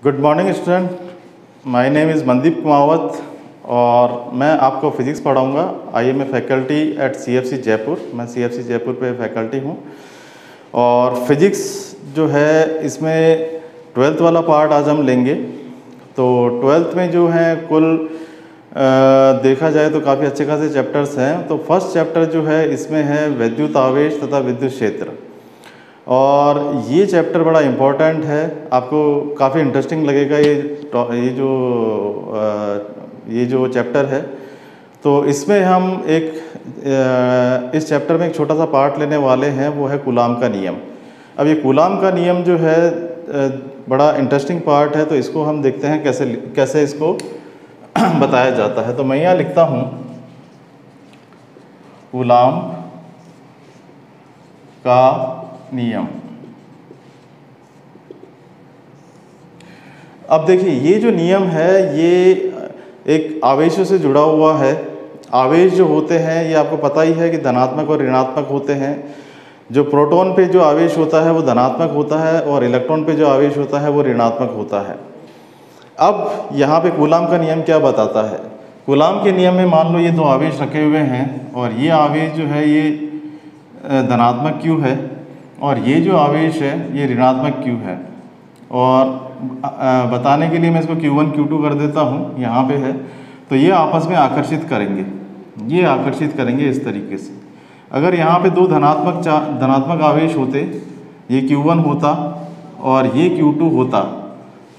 Good morning student, my name is Mandeep Kumawat और मैं आपको फिज़िक्स पढ़ाऊँगा। I am a faculty at CFC Jaipur. मैं CFC जयपुर पे फैकल्टी हूँ और फिज़िक्स जो है इसमें 12th वाला पार्ट आज हम लेंगे। तो 12th में जो है कुल देखा जाए तो काफ़ी अच्छे खासे चैप्टर्स हैं। तो फर्स्ट चैप्टर जो है इसमें है विद्युत आवेश तथा विद्युत क्षेत्र, और ये चैप्टर बड़ा इम्पोर्टेंट है, आपको काफ़ी इंटरेस्टिंग लगेगा ये जो चैप्टर है। तो इसमें हम इस चैप्टर में एक छोटा सा पार्ट लेने वाले हैं, वो है कूलाम का नियम। अब ये कूलाम का नियम जो है बड़ा इंटरेस्टिंग पार्ट है, तो इसको हम देखते हैं कैसे इसको बताया जाता है। तो मैं यहाँ लिखता हूँ कूलाम का नियम। अब देखिए, ये जो नियम है ये एक आवेशों से जुड़ा हुआ है। आवेश जो होते हैं ये आपको पता ही है कि धनात्मक और ऋणात्मक होते हैं। जो प्रोटॉन पे जो आवेश होता है वो धनात्मक होता है और इलेक्ट्रॉन पे जो आवेश होता है वो ऋणात्मक होता है। अब यहाँ पे कूलाम का नियम क्या बताता है? कूलाम के नियम में मान लो ये दो आवेश रखे हुए हैं और ये आवेश जो है ये धनात्मक Q है और ये जो आवेश है ये ऋणात्मक Q है। और बताने के लिए मैं इसको Q1 Q2 कर देता हूँ, यहाँ पे है। तो ये आपस में आकर्षित करेंगे इस तरीके से। अगर यहाँ पे दो धनात्मक आवेश होते, ये Q1 होता और ये Q2 होता,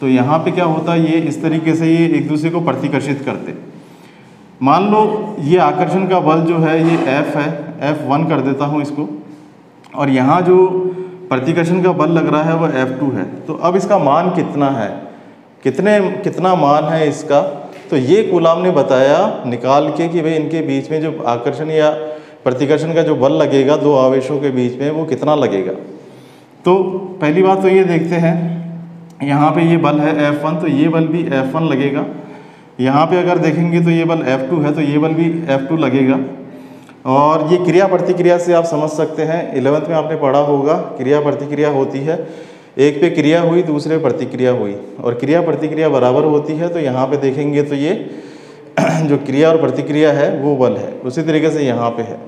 तो यहाँ पे क्या होता, ये इस तरीके से ये एक दूसरे को प्रतिकर्षित करते। मान लो ये आकर्षण का बल जो है ये F है, F1 कर देता हूँ इसको, और यहाँ जो प्रतिकर्षण का बल लग रहा है वो F2 है। तो अब इसका मान कितना है, कितना मान है इसका? तो ये कूलाम ने बताया निकाल के कि भाई इनके बीच में जो आकर्षण या प्रतिकर्षण का जो बल लगेगा दो आवेशों के बीच में वो कितना लगेगा। तो पहली बात तो ये देखते हैं, यहाँ पे ये बल है F1, तो ये बल भी F1 लगेगा। यहाँ पे अगर देखेंगे तो ये बल F2 है, तो ये बल भी F2 लगेगा। और ये क्रिया प्रतिक्रिया से आप समझ सकते हैं, 11th में आपने पढ़ा होगा, क्रिया प्रतिक्रिया होती है, एक पे क्रिया हुई दूसरे प्रतिक्रिया हुई और क्रिया प्रतिक्रिया बराबर होती है। तो यहाँ पे देखेंगे तो ये जो क्रिया और प्रतिक्रिया है वो बल है। उसी तरीके से यहाँ पे है।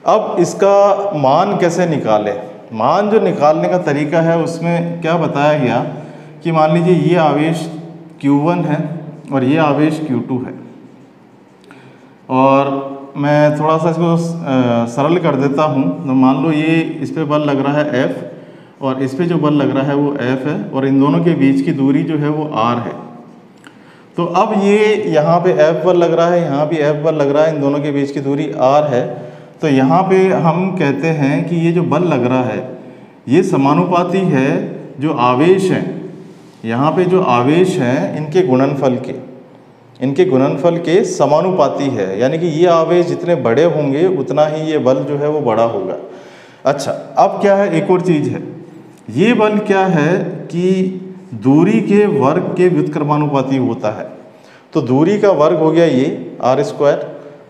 अब इसका मान कैसे निकालें? मान जो निकालने का तरीका है उसमें क्या बताया गया कि मान लीजिए ये आवेश Q1 है और ये आवेश Q2 है, और मैं थोड़ा सा इसको सरल कर देता हूँ। तो मान लो ये इस पे बल लग रहा है F और इस पे जो बल लग रहा है वो F है, और इन दोनों के बीच की दूरी जो है वो R है। तो अब ये यहाँ पे F बल लग रहा है, यहाँ भी F बल लग रहा है, इन दोनों के बीच की दूरी R है। तो यहाँ पे हम कहते हैं कि ये जो बल लग रहा है ये समानुपाती है जो आवेश हैं, यहाँ पे जो आवेश हैं इनके गुणनफल के समानुपाती है। यानी कि ये आवेश जितने बड़े होंगे उतना ही ये बल जो है वो बड़ा होगा। अच्छा, अब क्या है, एक और चीज़ है, ये बल क्या है कि दूरी के वर्ग के व्युत्क्रमानुपाती होता है। तो दूरी का वर्ग हो गया ये R²,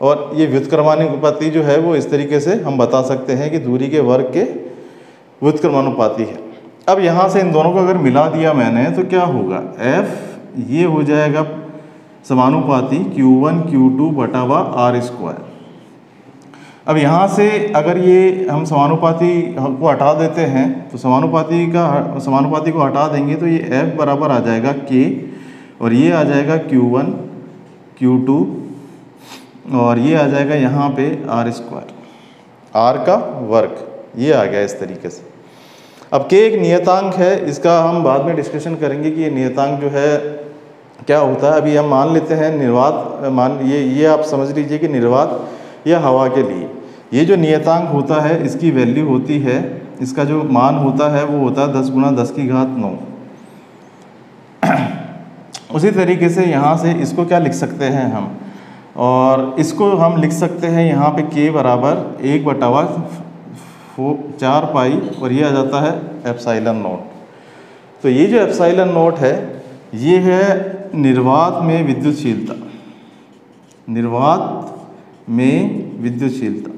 और ये व्युत्क्रमानुपाती जो है वो इस तरीके से हम बता सकते हैं कि दूरी के वर्ग के व्युत्क्रमानुपाती है। अब यहाँ से इन दोनों को अगर मिला दिया मैंने तो क्या होगा, F ये हो जाएगा समानुपाती Q1 Q2 बटा R²। अब यहाँ से अगर ये हम समानुपाती को हटा देते हैं तो समानुपाती को हटा देंगे तो ये F बराबर आ जाएगा K, और ये आ जाएगा Q1 Q2, और ये आ जाएगा यहाँ पे R², R का वर्ग, ये आ गया इस तरीके से। अब K एक नियतांक है, इसका हम बाद में डिस्कशन करेंगे कि ये नियतांक जो है क्या होता है। अभी हम मान लेते हैं निर्वात, ये आप समझ लीजिए कि निर्वात या हवा के लिए ये जो नियतांक होता है इसकी वैल्यू होती है, इसका जो मान होता है वो होता है 10 × 10⁹ उसी तरीके से यहाँ से इसको क्या लिख सकते हैं हम, और इसको हम लिख सकते हैं यहाँ पे K बराबर 1/4 पाई, और ये आ जाता है ε0। तो ये जो ε0 है ये है निर्वात में विद्युतशीलता।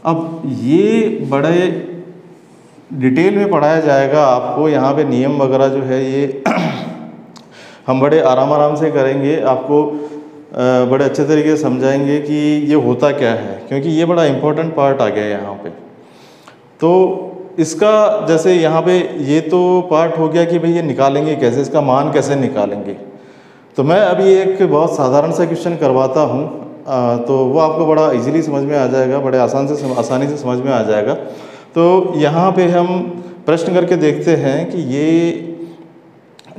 अब ये बड़े डिटेल में पढ़ाया जाएगा आपको। यहाँ पे नियम वगैरह जो है ये हम बड़े आराम से करेंगे, आपको बड़े अच्छे तरीके से समझाएंगे कि ये होता क्या है, क्योंकि ये बड़ा इम्पोर्टेंट पार्ट आ गया है यहाँ पे। तो इसका जैसे यहाँ पे ये तो पार्ट हो गया कि भाई ये निकालेंगे कैसे, इसका मान कैसे निकालेंगे। तो मैं अभी एक बहुत साधारण सा क्वेश्चन करवाता हूँ, तो वो आपको बड़ा इजीली समझ में आ जाएगा, बड़े आसानी से समझ में आ जाएगा। तो यहाँ पे हम प्रश्न करके देखते हैं कि ये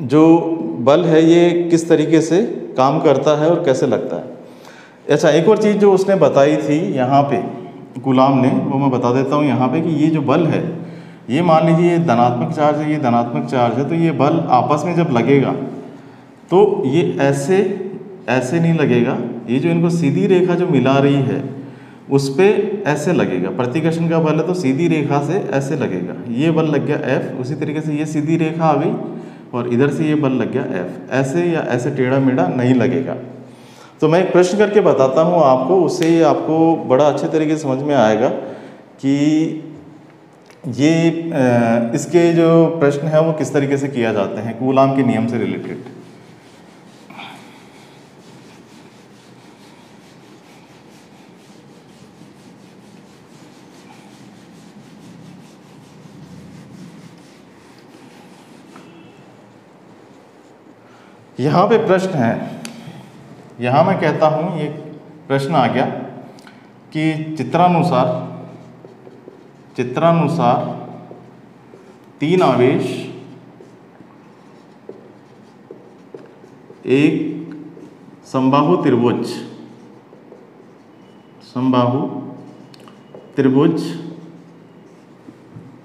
जो बल है ये किस तरीके से काम करता है और कैसे लगता है। अच्छा, एक और चीज़ जो उसने बताई थी यहाँ पे गुलाम ने, वो मैं बता देता हूँ यहाँ पे कि ये जो बल है, ये मान लीजिए ये धनात्मक चार्ज है, ये धनात्मक चार्ज है, तो ये बल आपस में जब लगेगा तो ये ऐसे नहीं लगेगा, ये जो इनको सीधी रेखा जो मिला रही है उस पर ऐसे लगेगा। प्रतिकर्षण का बल है तो सीधी रेखा से ऐसे लगेगा, ये बल लग गया F। उसी तरीके से ये सीधी रेखा आ गई और इधर से ये बल लग गया F। ऐसे या ऐसे टेढ़ा मेढ़ा नहीं लगेगा। तो मैं एक प्रश्न करके बताता हूँ आपको, उससे ये आपको बड़ा अच्छे तरीके से समझ में आएगा कि ये इसके जो प्रश्न है वो किस तरीके से किया जाते हैं कूलाम के नियम से रिलेटेड। यहाँ पे प्रश्न है, यहाँ मैं कहता हूँ ये प्रश्न आ गया कि चित्रानुसार 3 आवेश एक समबाहु त्रिभुज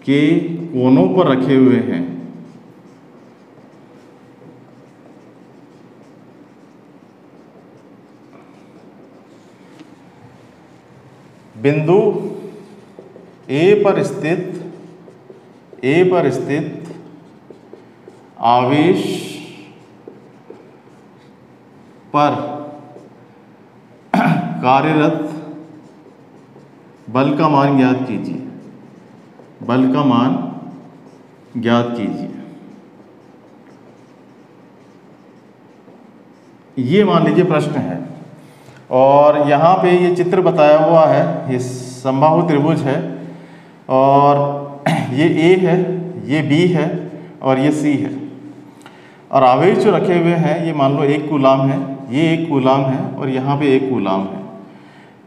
के कोनों पर रखे हुए हैं। बिंदु ए पर स्थित आवेश पर कार्यरत बल का मान ज्ञात कीजिए। ये मान लीजिए प्रश्न है और यहाँ पे ये चित्र बताया हुआ है, ये समबाहु त्रिभुज है और ये A है, ये B है और ये C है। और आवेश जो रखे हुए हैं ये मान लो 1 कूलाम है, ये 1 कूलाम है और यहाँ पे 1 कूलाम है।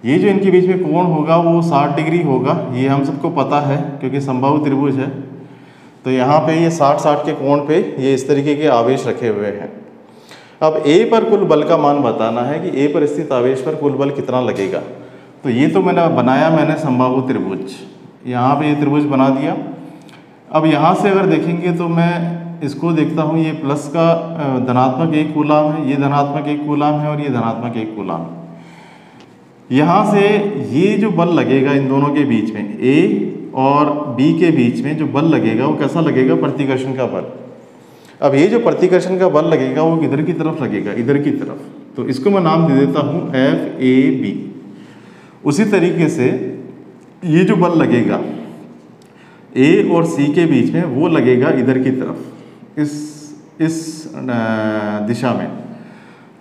ये जो इनके बीच में कोण होगा वो 60 डिग्री होगा, ये हम सबको पता है क्योंकि समबाहु त्रिभुज है। तो यहाँ पे ये 60-60 के कोण पे ये इस तरीके के आवेश रखे हुए हैं। अब A पर कुल बल का मान बताना है कि A पर स्थित आवेश पर कुल बल कितना लगेगा। तो ये तो मैंने समबाहु त्रिभुज, यहाँ पे ये त्रिभुज बना दिया। अब यहाँ से अगर देखेंगे तो मैं इसको देखता हूँ, ये प्लस का धनात्मक 1 कूलाम है, ये धनात्मक 1 कूलाम है और ये धनात्मक 1 कूलाम। यहाँ से ये जो बल लगेगा इन दोनों के बीच में, A और B के बीच में जो बल लगेगा वो कैसा लगेगा, प्रतिकर्षण का बल। अब ये जो प्रतिकर्षण का बल लगेगा वो किधर की तरफ लगेगा, इधर की तरफ। तो इसको मैं नाम दे देता हूँ FAB। उसी तरीके से ये जो बल लगेगा A और C के बीच में वो लगेगा इधर की तरफ, इस दिशा में।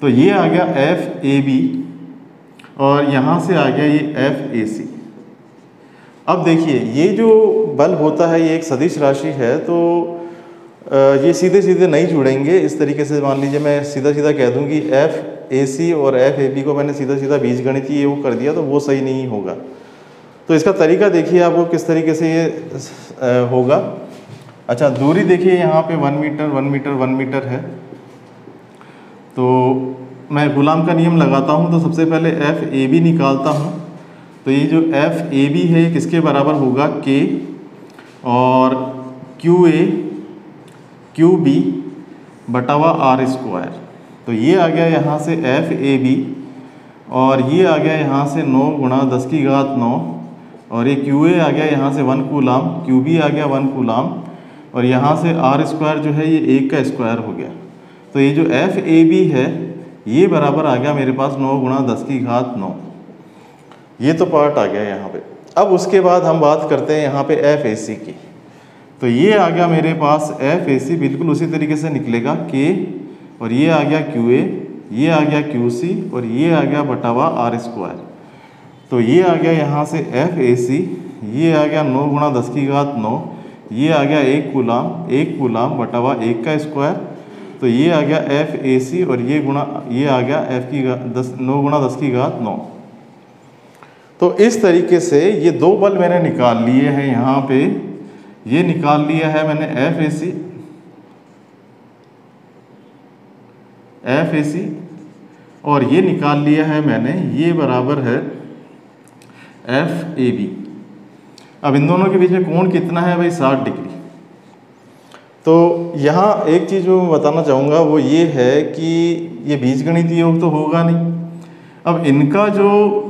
तो ये आ गया FAB और यहाँ से आ गया ये FAC। अब देखिए ये जो बल होता है ये एक सदिश राशि है, तो ये सीधे सीधे नहीं जुड़ेंगे। इस तरीके से मान लीजिए मैं सीधा सीधा कह दूं कि FAC और FAB को मैंने सीधा सीधा बीजगणितीय वो कर दिया, तो वो सही नहीं होगा। तो इसका तरीका देखिए आपको किस तरीके से ये होगा। अच्छा, दूरी देखिए यहाँ पे 1 मीटर 1 मीटर 1 मीटर है। तो मैं गुलाम का नियम लगाता हूँ, तो सबसे पहले FAB निकालता हूँ। तो ये जो FAB है किसके बराबर होगा, K और QB बटावा R²। तो ये आ गया यहाँ से FAB और ये आ गया यहाँ से 9 गुणा 10 की घात 9 और ये QA आ गया यहाँ से 1 कूलाम, QB आ गया 1 कूलाम और यहाँ से R² जो है ये 1 का स्क्वायर हो गया। तो ये जो FAB है ये बराबर आ गया मेरे पास 9 गुणा 10 की घात 9। ये तो पार्ट आ गया यहाँ पे। अब उसके बाद हम बात करते हैं यहाँ पे FAC की। तो ये आ गया मेरे पास एफ ए सी, बिल्कुल उसी तरीके से निकलेगा के, और ये आ गया क्यू ए, ये आ गया क्यू सी, और ये आ गया बटा हुआ आर स्क्वायर। तो ये आ गया यहाँ से एफ ए सी, ये आ गया 9 गुणा 10 की घात 9, ये आ गया 1 कूलाम बटा हुआ 1 का स्क्वायर। तो ये आ गया एफ ए सी, और ये आ गया एफ की 9 गुणा 10 की घात 9। तो इस तरीके से ये दो बल मैंने निकाल लिए हैं। यहाँ पे ये निकाल लिया है मैंने एफ ए सी, और ये निकाल लिया है मैंने, ये बराबर है एफ ए बी। अब इन दोनों के बीच में कोण कितना है भाई? 60 डिग्री। तो यहाँ एक चीज़ जो मैं बताना चाहूँगा वो ये है कि ये बीजगणितीय योग तो होगा नहीं। अब इनका जो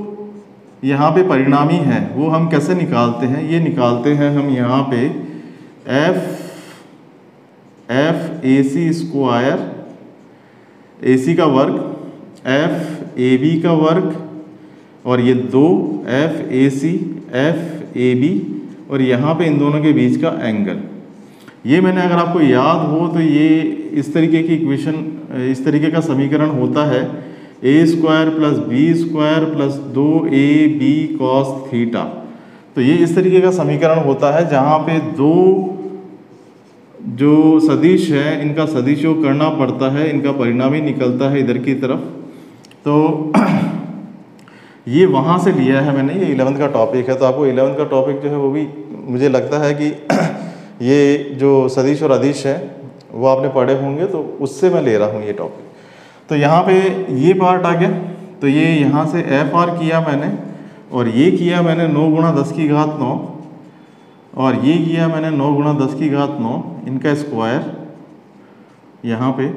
यहाँ पे परिणामी है वो हम कैसे निकालते हैं? ये निकालते हैं हम यहाँ पे एफ ए सी स्क्वायर, ए सी का वर्ग, एफ ए बी का वर्ग, और ये 2 F A C F A B, और यहाँ पे इन दोनों के बीच का एंगल। ये मैंने, अगर आपको याद हो तो ये इस तरीके की इक्वेशन, इस तरीके का समीकरण होता है A square plus B square plus 2ab cos theta. तो ये इस तरीके का समीकरण होता है जहाँ पे दो जो सदिश है इनका सदिश योग करना पड़ता है, इनका परिणामी निकलता है इधर की तरफ। तो ये वहाँ से लिया है मैंने, ये 11th का टॉपिक है। तो आपको 11th का टॉपिक जो है वो भी मुझे लगता है कि ये जो सदिश और अदिश है वो आपने पढ़े होंगे, तो उससे मैं ले रहा हूँ ये टॉपिक। तो यहाँ पे ये पार्ट आ गया। तो ये यहाँ से एफ आर किया मैंने, और ये किया मैंने 9 गुणा 10 की घात 9, और ये किया मैंने 9 गुणा 10 की घात 9, इनका स्क्वायर यहाँ पे,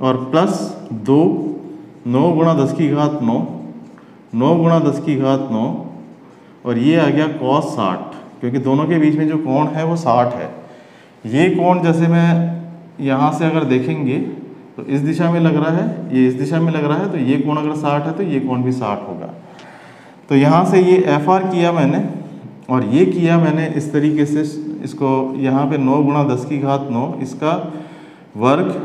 और प्लस 2 9 गुणा 10 की घात 9, 9 गुणा 10 की घात 9, और ये आ गया cos 60, क्योंकि दोनों के बीच में जो कोण है वो 60 है। ये कोण जैसे मैं यहाँ से अगर देखेंगे तो इस दिशा में लग रहा है, ये इस दिशा में लग रहा है, तो ये कोण अगर 60 है तो ये कोण भी 60 होगा। तो यहाँ से ये एफ आर किया मैंने, और ये किया मैंने इस तरीके से, इसको यहाँ पे 9 गुणा 10 की घात 9 इसका वर्ग,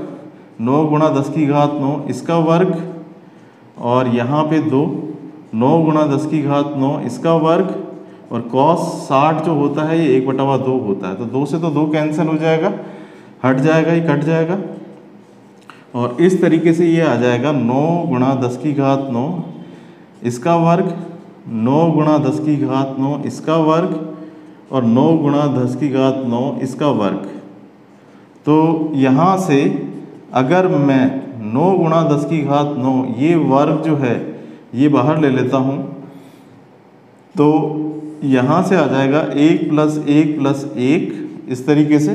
9 गुणा 10 की घात 9 इसका वर्ग, और यहाँ पे 2 9 गुणा 10 की घात 9 इसका वर्ग, और cos 60 जो होता है ये 1/2 होता है। तो 2 से तो 2 कैंसिल हो जाएगा, हट जाएगा, ये कट जाएगा, और इस तरीके से ये आ जाएगा 9 गुणा 10 की घात 9 इसका वर्ग, 9 गुणा 10 की घात 9 इसका वर्ग, और 9 गुणा 10 की घात 9 इसका वर्ग। तो यहाँ से अगर मैं 9 गुणा 10 की घात 9 ये वर्ग जो है ये बाहर ले लेता हूँ, तो यहाँ से आ जाएगा 1 + 1 + 1 इस तरीके से।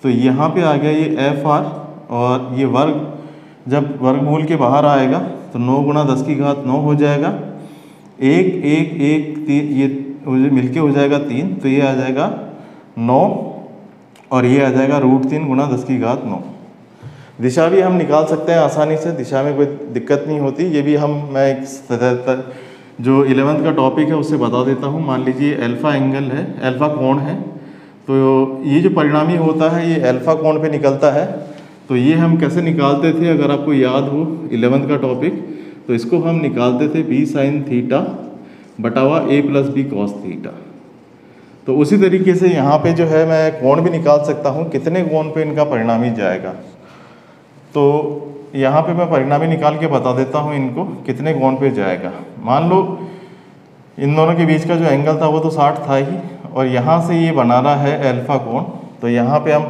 तो यहाँ पे आ गया ये एफ आर, और ये वर्ग जब वर्गमूल के बाहर आएगा तो 9 गुणा 10 की घात 9 हो जाएगा, 1 1 1 3 ये मिलके हो जाएगा 3, तो ये आ जाएगा 9, और ये आ जाएगा √3 गुणा 10 की घात 9। दिशा भी हम निकाल सकते हैं आसानी से, दिशा में कोई दिक्कत नहीं होती। ये भी मैं एक जो 11th का टॉपिक है उससे बता देता हूँ। मान लीजिए अल्फ़ा एंगल है, अल्फ़ा कोण है, तो ये जो परिणामी होता है ये अल्फ़ा कोण पे निकलता है। तो ये हम कैसे निकालते थे, अगर आपको याद हो 11th का टॉपिक, तो इसको हम निकालते थे b sin थीटा बटा हुआ a + b cos थीटा। तो उसी तरीके से यहाँ पे जो है मैं कोण भी निकाल सकता हूँ, कितने कोण पे इनका परिणामी जाएगा। तो यहाँ पे मैं परिणामी निकाल के बता देता हूँ इनको कितने कोण पे जाएगा। मान लो इन दोनों के बीच का जो एंगल था वो तो 60 था ही, और यहाँ से ये बना रहा है अल्फ़ा कोण। तो यहाँ पे हम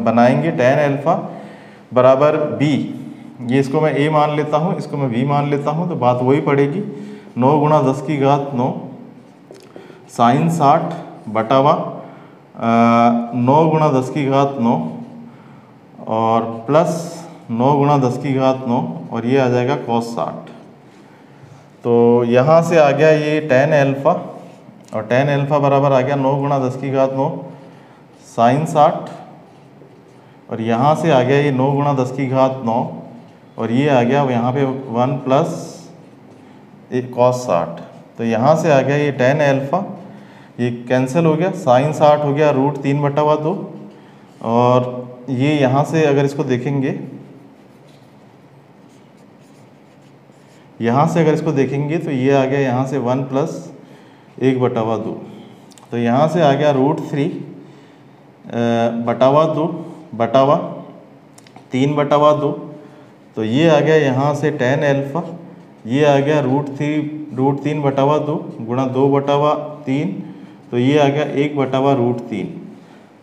बनाएंगे tan अल्फ़ा बराबर b, ये इसको मैं a मान लेता हूँ, इसको मैं b मान लेता हूँ, तो बात वही पड़ेगी 9 गुणा 10 की घात 9 sin 60 बटा हुआ 9 गुणा 10 की घात 9 और प्लस 9 गुणा 10 की घात 9, और ये आ जाएगा cos 60। तो यहाँ से आ गया ये tan अल्फ़ा, और tan अल्फ़ा बराबर आ गया 9 गुणा 10 की घात 9 sin 60, और यहाँ से आ गया ये 9 गुणा 10 की घात 9, और ये आ गया यहाँ पे 1 प्लस cos 60। तो यहाँ से आ गया ये tan अल्फ़ा ये कैंसिल हो गया, साइन 60 हो गया √3/2। और ये यहाँ से अगर इसको देखेंगे, यहाँ से अगर इसको देखेंगे तो ये आ गया यहाँ से 1 + 1/2। तो यहाँ से आ गया √3/2/3/2। तो ये आ गया यहाँ से tan अल्फ़ा, ये आ गया √3/2 गुणा 2/3। तो ये आ गया 1/√3।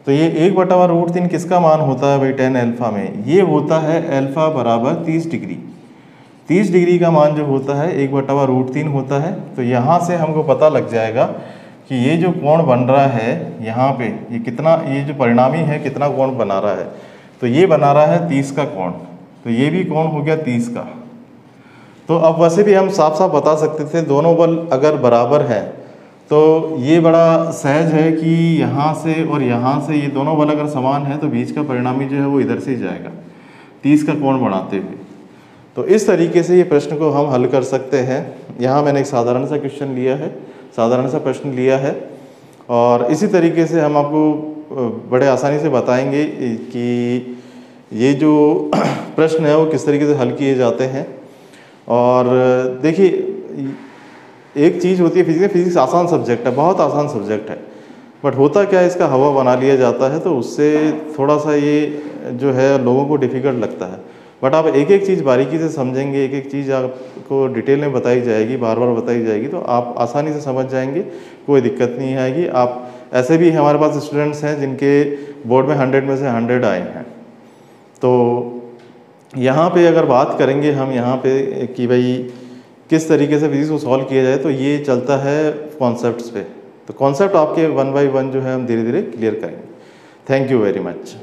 तो ये 1/√3 किसका मान होता है भाई tan अल्फ़ा में? ये होता है अल्फ़ा बराबर 30 डिग्री। 30 डिग्री का मान जो होता है 1/√3 होता है। तो यहाँ से हमको पता लग जाएगा कि ये जो कोण बन रहा है यहाँ पे, ये कितना, ये जो परिणामी है कितना कोण बना रहा है। तो ये बना रहा है 30 का कोण। तो ये भी कोण हो गया 30 का। तो अब वैसे भी हम साफ साफ बता सकते थे दोनों बल अगर बराबर है तो ये बड़ा सहज है कि यहाँ से और यहाँ से ये दोनों बल अगर समान है तो बीच का परिणामी जो है वो इधर से ही जाएगा 30 का कोण बनाते हुए। तो इस तरीके से ये प्रश्न को हम हल कर सकते हैं। यहाँ मैंने एक साधारण सा क्वेश्चन लिया है, साधारण सा प्रश्न लिया है, और इसी तरीके से हम आपको बड़े आसानी से बताएंगे कि ये जो प्रश्न है वो किस तरीके से हल किए जाते हैं। और देखिए, एक चीज़ होती है फिजिक्स आसान सब्जेक्ट है, बहुत आसान सब्जेक्ट है, बट होता क्या है इसका हवा बना लिया जाता है, तो उससे थोड़ा सा ये जो है लोगों को डिफ़िकल्ट लगता है। बट आप एक एक चीज़ बारीकी से समझेंगे, एक एक चीज़ आपको डिटेल में बताई जाएगी, बार बार बताई जाएगी, तो आप आसानी से समझ जाएंगे, कोई दिक्कत नहीं आएगी। आप ऐसे भी हमारे पास स्टूडेंट्स हैं जिनके बोर्ड में 100 में से 100 आए हैं। तो यहाँ पे अगर बात करेंगे हम यहाँ पे कि भाई किस तरीके से फिजिक्स को सॉल्व किया जाए, तो ये चलता है कॉन्सेप्ट्स पे। तो कॉन्सेप्ट आपके 1 बाय 1 जो है हम धीरे धीरे क्लियर करेंगे। Thank you very much.